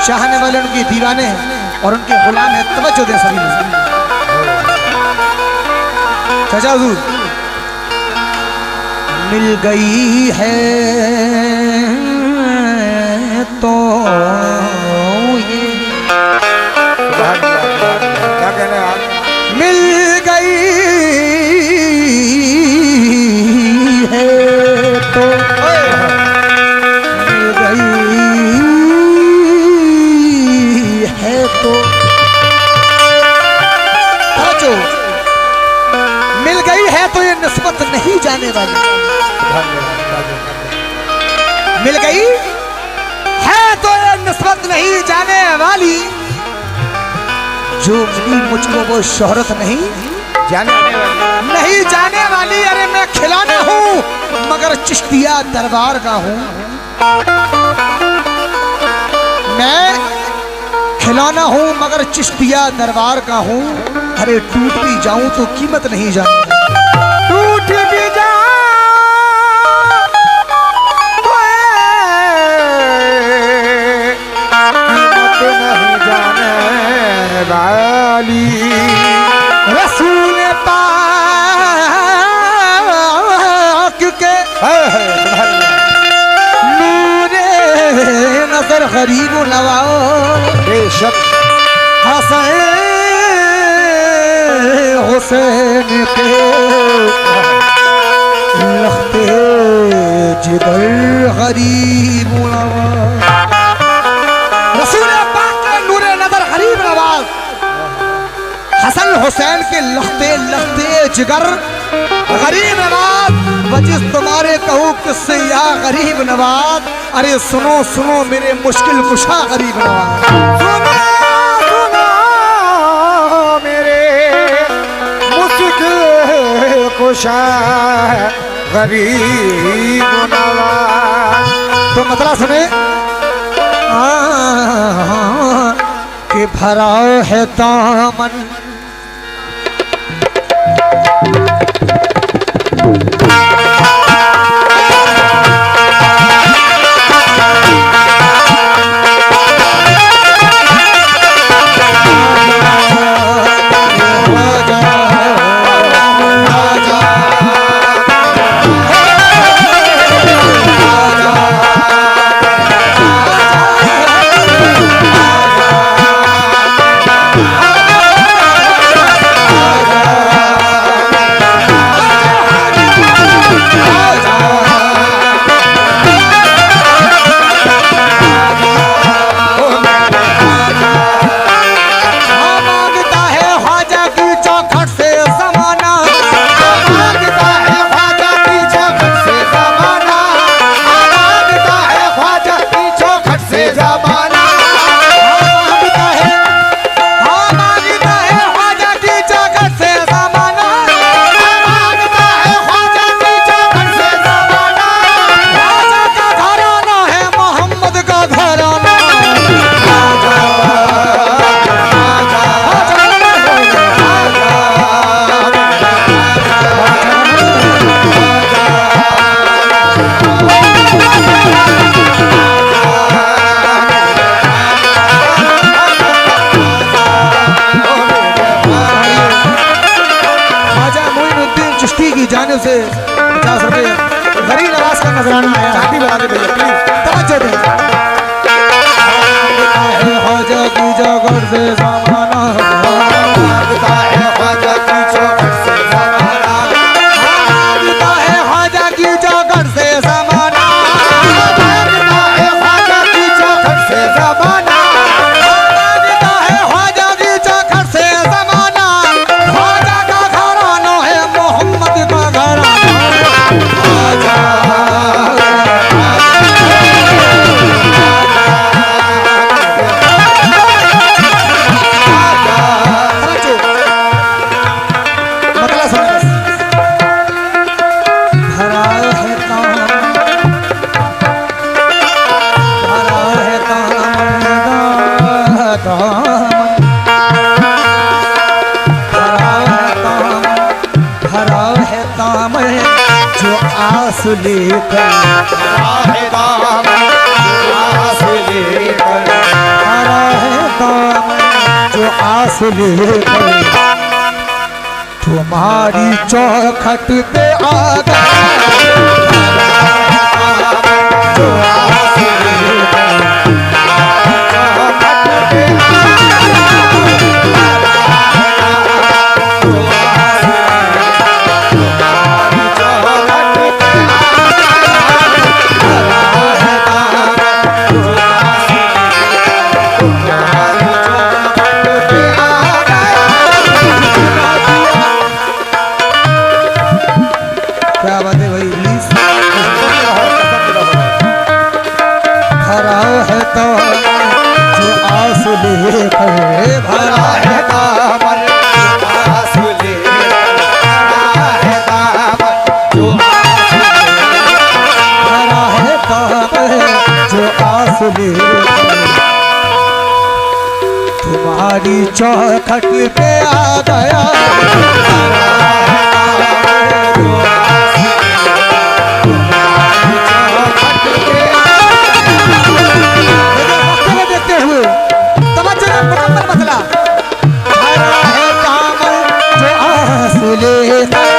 चाहने वाले उनके दीवाने हैं और उनके गुलाम हैं। तवज्जो दें सभी लोग। चाचा हुजूर, मिल गई है तो ये क्या कहने आप? मिल गई है तो मिल गई है तो जो मिल गई है तो ये निस्बत नहीं जाने वाली। मिल गई है तो ये निस्बत नहीं जाने वाली। जो मिली मुझको वो शोहरत नहीं जाने वाली, नहीं जाने वाली। अरे मैं खिलौना हूँ मगर चिश्तिया दरबार का हूँ। मैं खिलौना हूँ मगर चिश्तिया दरबार का हूँ। अरे टूट भी जाऊं तो कीमत नहीं जाने। टूट भी जाऊं तो कीमत नहीं जाने वाली। रसूल पाक के नूरे नजर गरीब नवाओ बेशक हुसैन के लखते जिगर गरीब नवाज। रसूल पाक के नूरे नजर गरीब नवाज हसन हुसैन के लखते लखते जिगर गरीब नवाज। वजिस तुम्हारे कहूँ किससे या गरीब नवाज। अरे सुनो सुनो मेरे मुश्किल कुशा गरीब नवाज। कुशा गरीब नवाज। तो मतलब सुने कि भरा है दामन जाने से 50 रुपए गरीब नवाज का नजराना आया। शादी बना दे भैया प्लीज। तवज्जो दे। ख्वाजा की जगह से ज़माना मांगता है ख्वाजा की चौखट से ज़माना। मांगता है ख्वाजा की जगह से ज़माना। मांगता है ख्वाजा की चौखट से ज़माना। मांगता है ख्वाजा की जगह से ज़माना। ख्वाजा का घराना है मोहम्मद का घराना। जो आस लेकर आस लेकर आस लेकर तुम्हारी चौखट पे आ गया जो आस लेकर चौखट पे क्या बात है भाई प्लीज भरा है तो जो आस लेकर भरा है दामन आस ले भरा है दामन जो भरा है दामन जो आस लेकर तुम्हारी चौखट पे आ गया देखते हुए तवज्जो ने मुकम्मल मसला भरा है दामन जो आस लेकर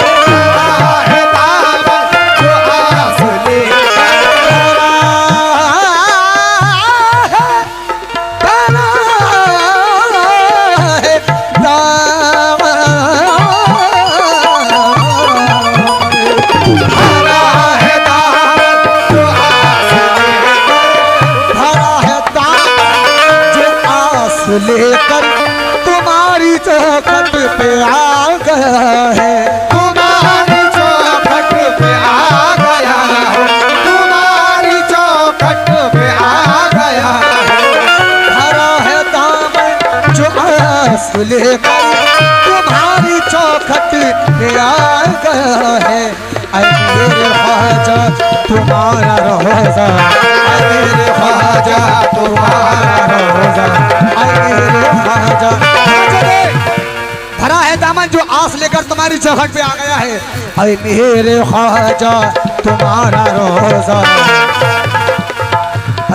भरा है दामन जो आस ले भरा है दामन जो आस लेकर तुम्हारी चौखट पे आ गया है तुम्हारी चौखट पे आ गया है तुम्हारी चौखट पे आ गया है भरा है दामन जो आस लेकर तुम्हारी चौखट पे आ गया है ऐ मेरे ख्वाजा तुम्हारा रोजा ऐ मेरे ख्वाजा तुम्हारा रोजा ऐ मेरे ख्वाजा भरा है दामन जो आस लेकर तुम्हारी चौखट पे आ गया है ऐ मेरे ख्वाजा तुम्हारा रोजा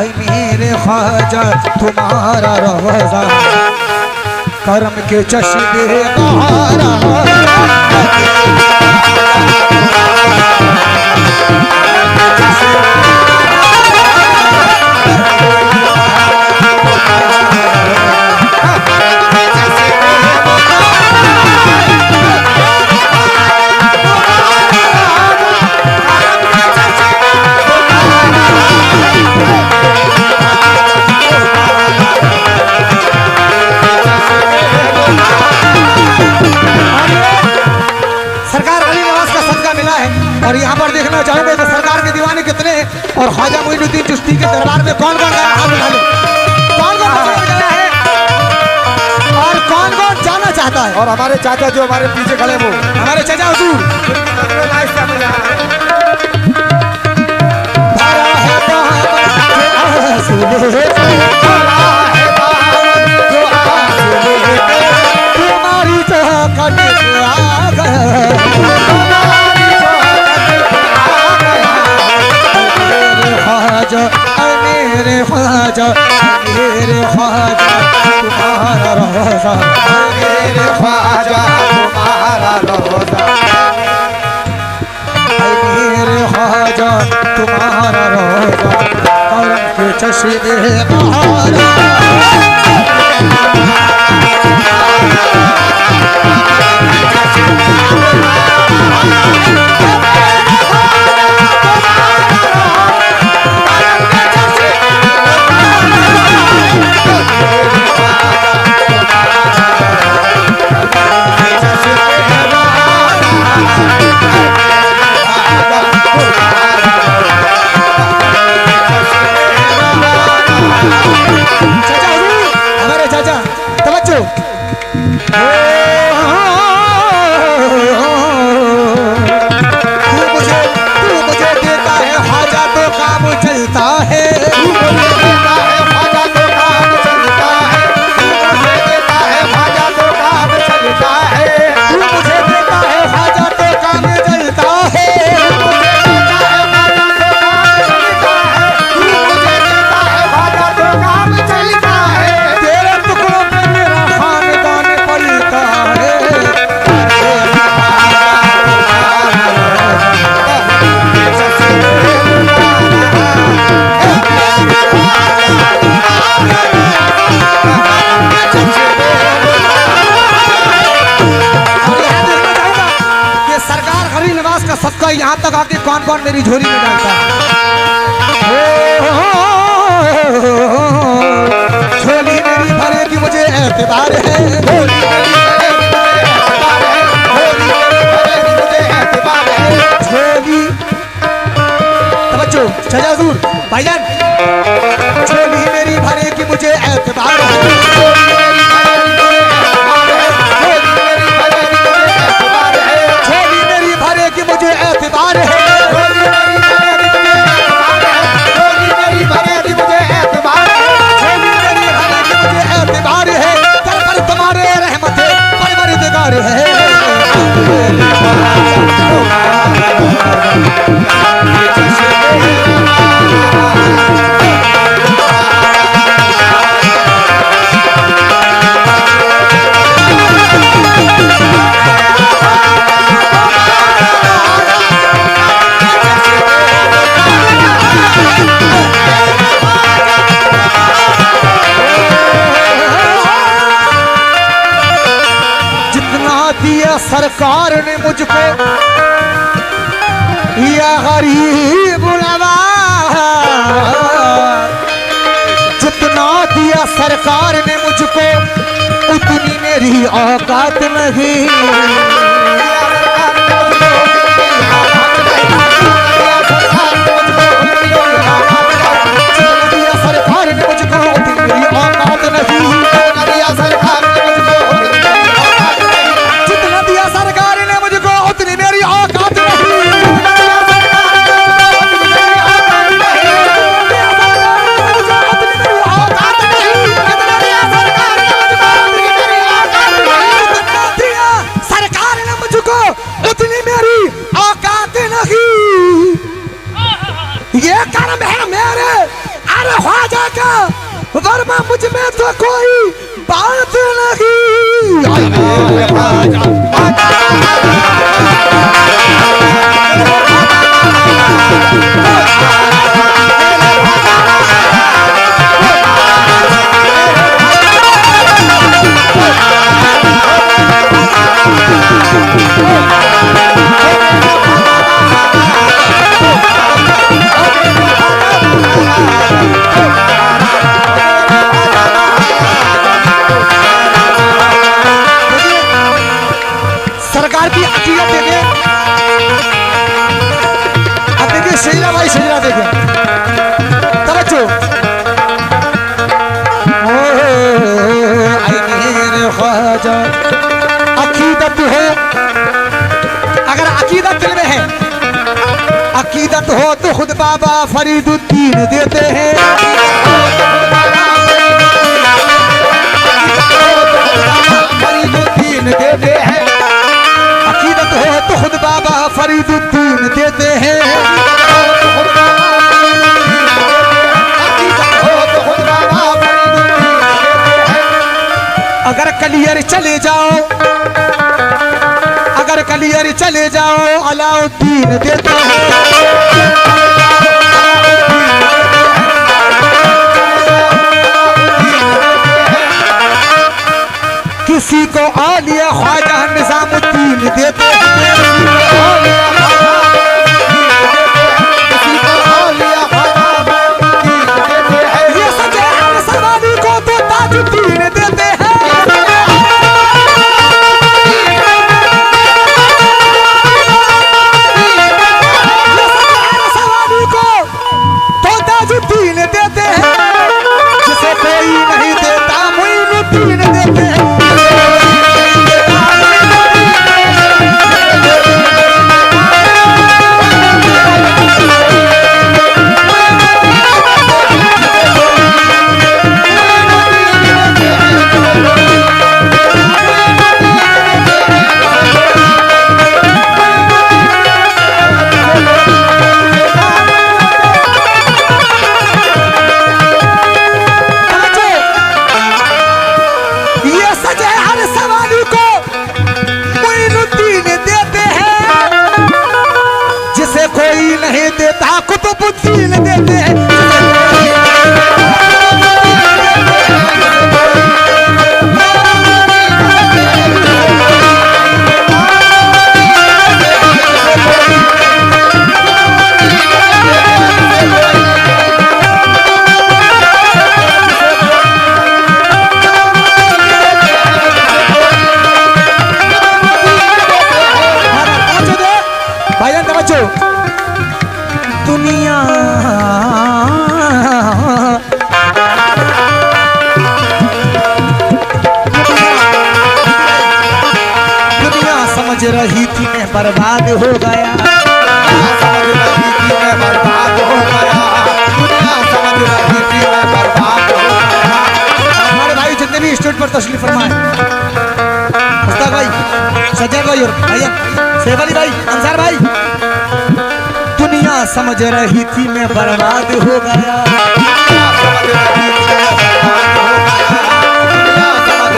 ऐ मेरे ख्वाजा तुम्हारा रोजा करम के चश्मे बहारा और यहाँ पर देखना चाहूंगा कि सरकार के दीवाने कितने हैं और ख्वाजा मोइनुद्दीन चिश्ती के दरबार में कौन कौन गया हाथ उठा लो कौन कौन गया है और कौन कौन जाना चाहता है और हमारे चाचा जो हमारे पीछे खड़े वो हमारे चाचा हुजूर भरा है दामन जो आस लेकर तुम्हारी चौखट पे आ गया मेरे ख्वाजा मेरे ख्वाजा तुम्हारा रोजा मेरे ख्वाजा तुम्हारा रोजा मेरे ख्वाजा तुम्हारा रोजा करम के चश्मे बहारा Thank you. तक आके कौन कौन मेरी झोली में डालता है। झोली मेरी भरेगी मुझे एतबार है, झोली मेरी झोली तवज्जो सजा हुजूर भाईजान, झोली मेरी भरेगी मुझे एतबार है, झोली मेरी भरेगी मुझे एतबार है, झोली मेरी भरेगी मुझे एतबार है, दर पर तुम्हारे रहमत परवरदिगार है। सरकार ने मुझको या गरीब नवाज, जितना दिया सरकार ने मुझको उतनी मेरी औकात नहीं, दिया सरकार ने मुझको उतनी मेरी औकात नहीं, सरकार ने मुझको उतनी मेरी औकात नहीं, सरकार ने मुझको उतनी मेरी औकात नहीं, ये कर्म है मेरे अरे ख्वाजा का, वर्मा मुझ में तो कोई बात नहीं। सरकार की अकीदत देखे, अब देखिए सजरा भाई सजरा देखे, तवज्जो ख्वाजा अकीदत हो, अगर अकीदत दिल में है, अकीदत हो तो खुद बाबा फरीदुद्दीन देते हैं, फरीदुद्दीन देते हैं, अकीदत हो तो खुद बाबा फरीदुद्दीन देते हैं, अगर कलियर चले जाओ, अगर कलियर चले जाओ अलाउद्दीन देते हैं, किसी को आलिया ख्वाजा निजामुद्दीन देते हैं, ये सजे हर सवाली को तो ताजुद्दीन देते हैं, ये सजे हर सवाली को तो ताजुद्दीन देते हैं, जिसे कोई नहीं देता मुइनुद्दीन देते हैं। बर्बाद हो गया। समझ रही थी मैं बर्बाद हो गया, दुनिया समझ रही थी मैं बर्बाद हो गया। हमारे भाई जितने भी स्टेज पर तशरीफ फरमाए, मुश्ताक भाई, सज्जद भाई और भैया सैफ अली भाई, अंसार भाई, दुनिया समझ रही थी मैं बर्बाद हो गया। दुनिया समझ रही थी मैं बर्बाद हो गया, दुनिया समझ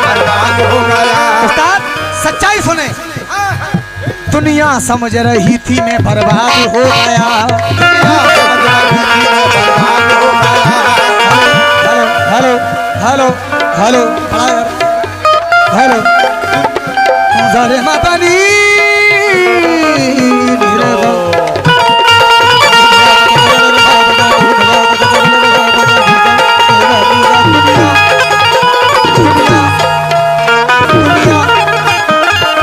बर्बाद हो गया। उस्ताद सच्चाई सुने, दुनिया समझ रही थी मैं बर्बाद हो गया। दुनिया समझ रही थी मैं बर्बाद हो गया। हेलो हेलो हेलो हेलो जारे माता नी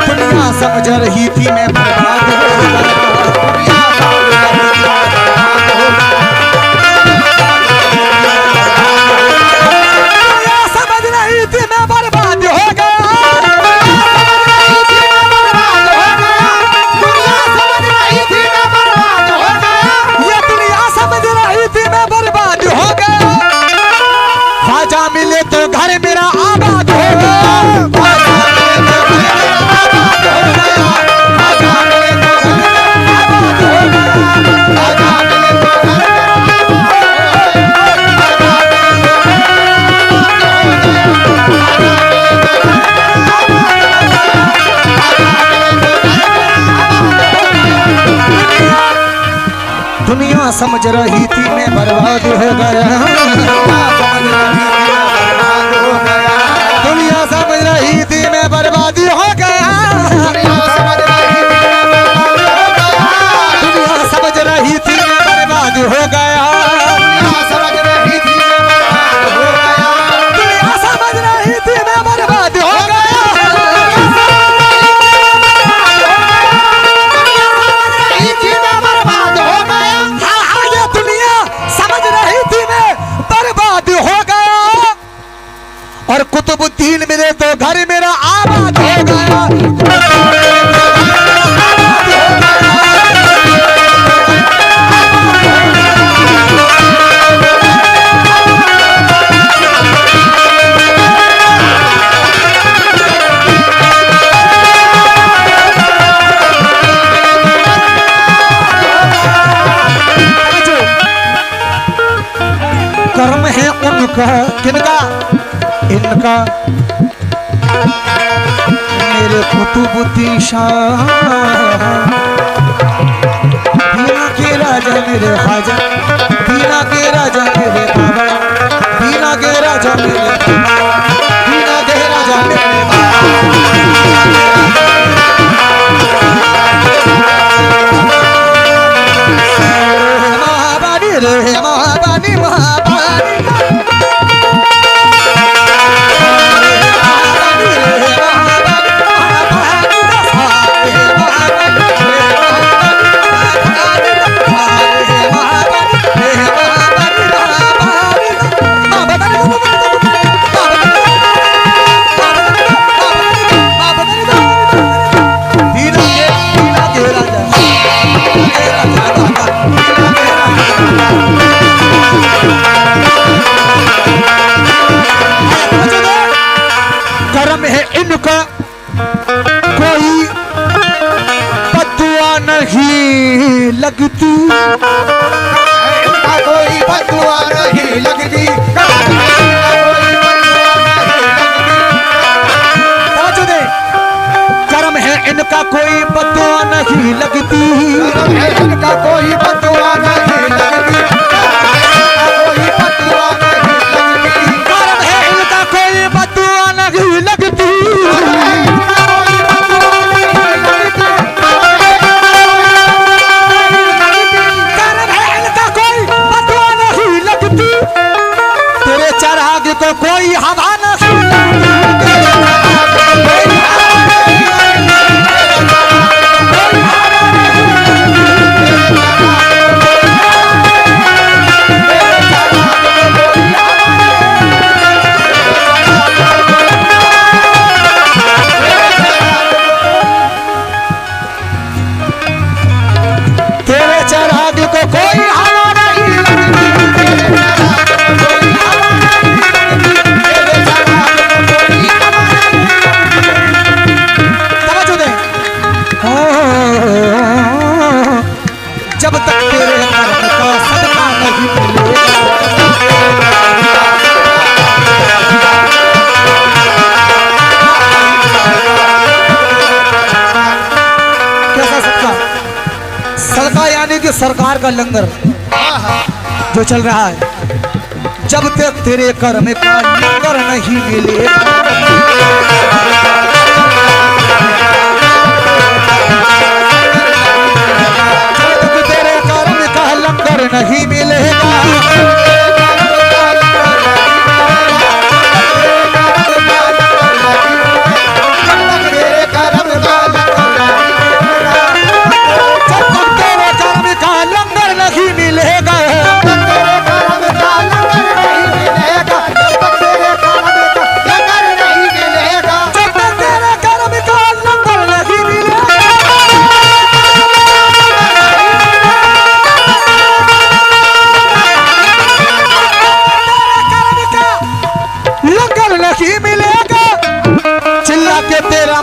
दुनिया समझ रही थी मैं बर्बाद हो गया। दुनिया समझ रही थी मैं बर्बाद हो गया। दुनिया समझ रही थी मैं बर्बाद हो गया। ये दुनिया समझ रही थी मैं बर्बाद हो गया। ख्वाजा मिले तो घर मेरा आबाद हो गया। दुनिया समझ रही थी मैं बर्बाद हो गया। दुनिया समझ रही थी मैं बर्बाद हो गया। दुनिया समझ रही थी मैं बर्बाद हो गया। दुनिया समझ रही थी मैं बर्बाद हो गया। हाँ हाँ ये दुनिया समझ रही थी मैं बर्बाद हो गया। और कुतुबुद्दीन मिले तो घर मेरा आबाद हो गया। कर्म है उनका, किनका? इनका। मेरे कुतुबुद्दीन शाह बीना के राजा मेरे ख्वाजा, बीना के राजा मेरे बाबा, बीना के राजा मेरे बाबा, बीना के राजा मेरे बाबा। महाबानी रे महाबानी महाबानी कर्म है इनका कोई बदुआ नहीं लगती। इनका कोई बदुआ नहीं लगती। कर्म है इनका कोई बदुआ नहीं लगती। इनका कोई बदुआ नहीं लगती। कर्म है इनका कोई बदुआ नहीं लगती। कर्म है इनका कोई बदुआ नहीं लगती। तेरे चराग को कोई हवा नहीं प्यार का लंगर जो चल रहा है, जब तक तेरे कर्म का लंगर नहीं मिलेगा, जब तक तेरे कर्म का लंगर नहीं मिलेगा,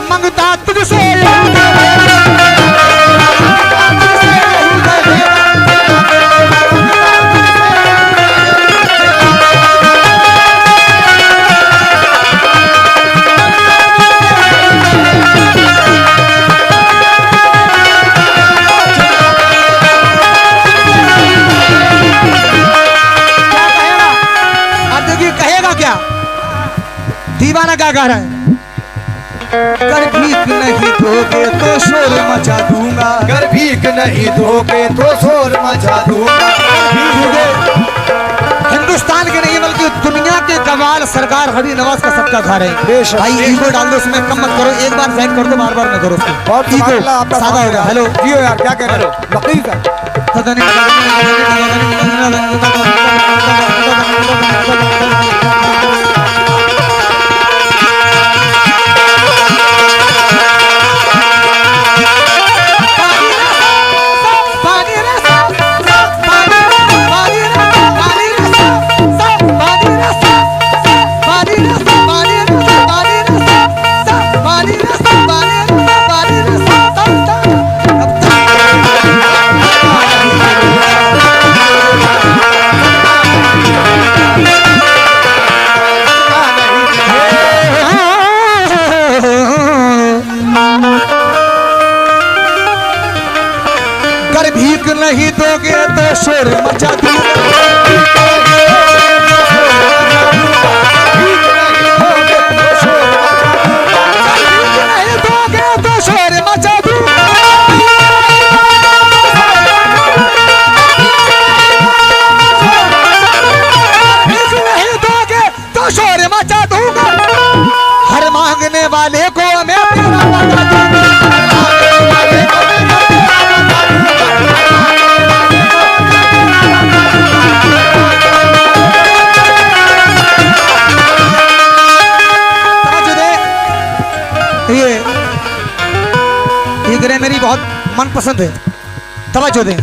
मंगता तुझसे कहेगा क्या? दीवाना क्या कह रहा है? कर भीख नहीं दोगे तो शोर मचा दूंगा, अगर भीख नहीं दोगे तो शोर मचा दूंगा। हिंदुस्तान के नहीं बल्कि दुनिया के कमाल सरकार हरी नवाज का सबका घर है। भाई ईगो डाल दो उसमें, कम मत करो, एक बार साइड कर दो, बार बार न करो उसको। और ईगो सादा होगा। हेलो जियो यार, क्या कह रहे हो? लकड़ी का भीख नहीं दोगे तो शोर मचा दूंगा, नहीं दोगे तो शोर मचा दूंगा, भीख नहीं दोगे तो शोर मचा दूंगा, हर मांगने वाले को मैं तेरा बता दूंगा। ये गिरे मेरी बहुत मनपसंद है, तवज्जो दें। ये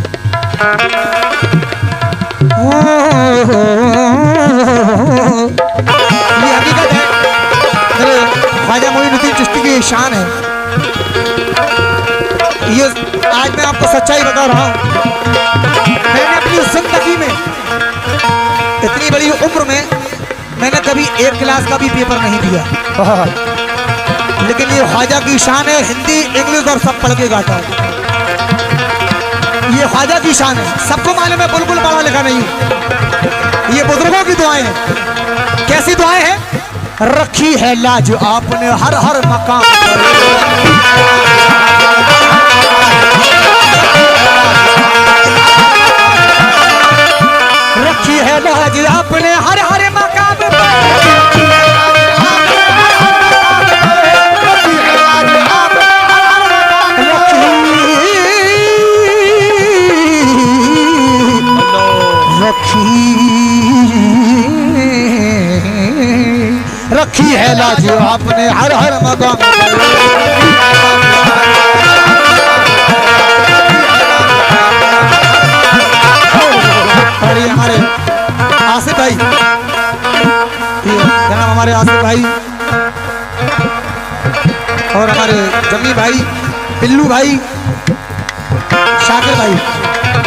हकीकत है, मेरे ख्वाजा मोइनुद्दीन चिश्ती की शान है। ये आज मैं आपको सच्चाई बता रहा हूँ, मैंने अपनी जिंदगी में इतनी बड़ी उम्र में मैंने कभी एक क्लास का भी पेपर नहीं दिया, लेकिन ये ख्वाजा की शान है, हिंदी इंग्लिश और सब पढ़ के गाता है। ये ख्वाजा की शान है, सबको मालूम है, बिल्कुल पढ़ा लिखा नहीं है। ये बुजुर्गों की दुआएं हैं। कैसी दुआएं हैं? रखी है लाज आपने हर हर मकाम पर, रखी है लाज आपने हर हर मकाम पर, रखी है लाज आपने हर हर मकाम पर। और ये हमारे आसिफ भाई, ये जनाब हमारे आसिफ भाई और हमारे जमी भाई, पिल्लू भाई, शाकिर भाई,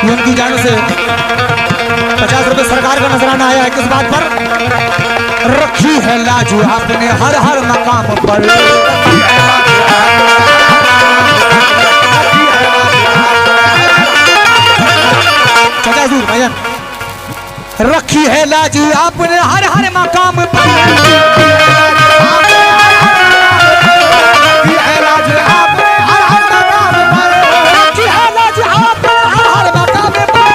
ये उनकी जानों से 50 रुपए सरकार का नजराना आया है। किस बात पर? रखी है लाज आपने हर हर मकाम पर, हजूर भजन। रखी है लाज आपने हर हर मकाम पर, रखी है लाज आपने हर हर मकाम पर, रखी है लाज आपने हर हर मकाम पर,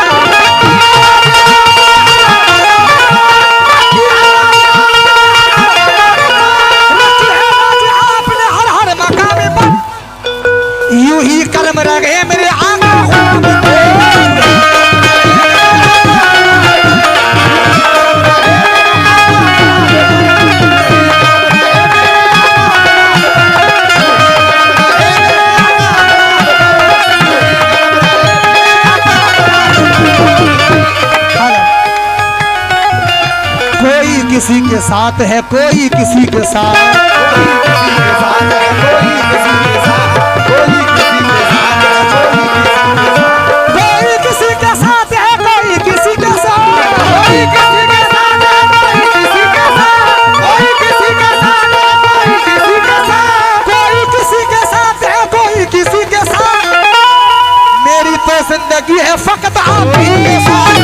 रखी है लाज आपने हर हर मकाम पर। यूं ही कलम रखे मेरे आका गुलाम पे। कोई किसी के साथ है, कोई किसी के साथ, कोई किसी के साथ है, कोई किसी के साथ, कोई किसी के साथ है, कोई किसी के साथ है, कोई किसी के साथ, कोई किसी के साथ है, कोई किसी के साथ, कोई किसी के साथ है, कोई किसी के साथ, कोई किसी के साथ है, कोई किसी के साथ। मेरी तो जिंदगी है फकत आप ही के साथ।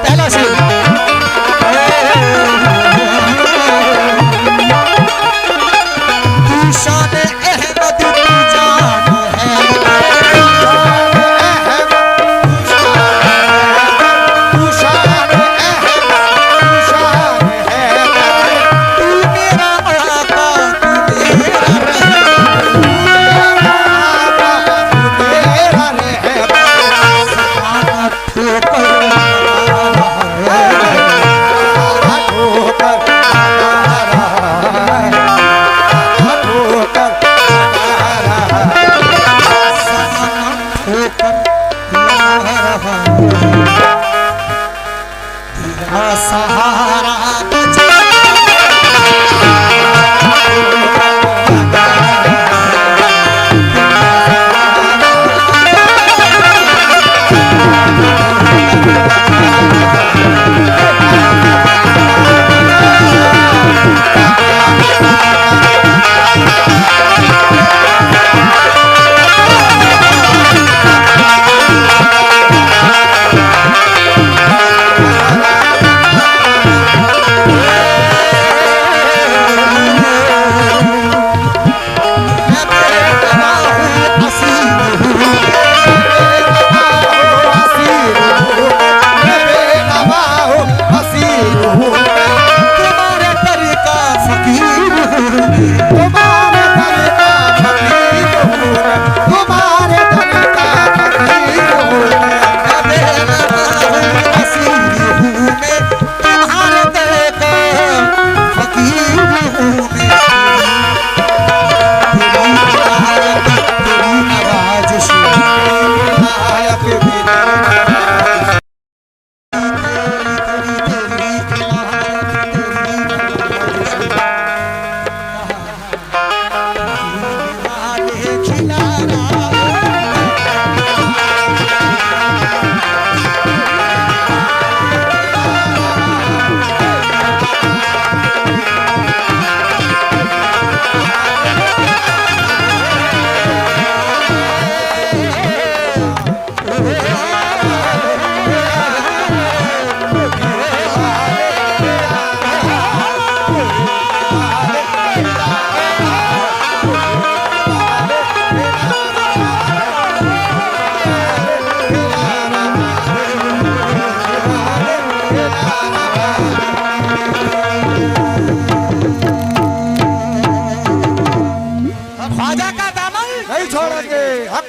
पहला शेर सहारा बचा नहीं छोड़ेंगे हक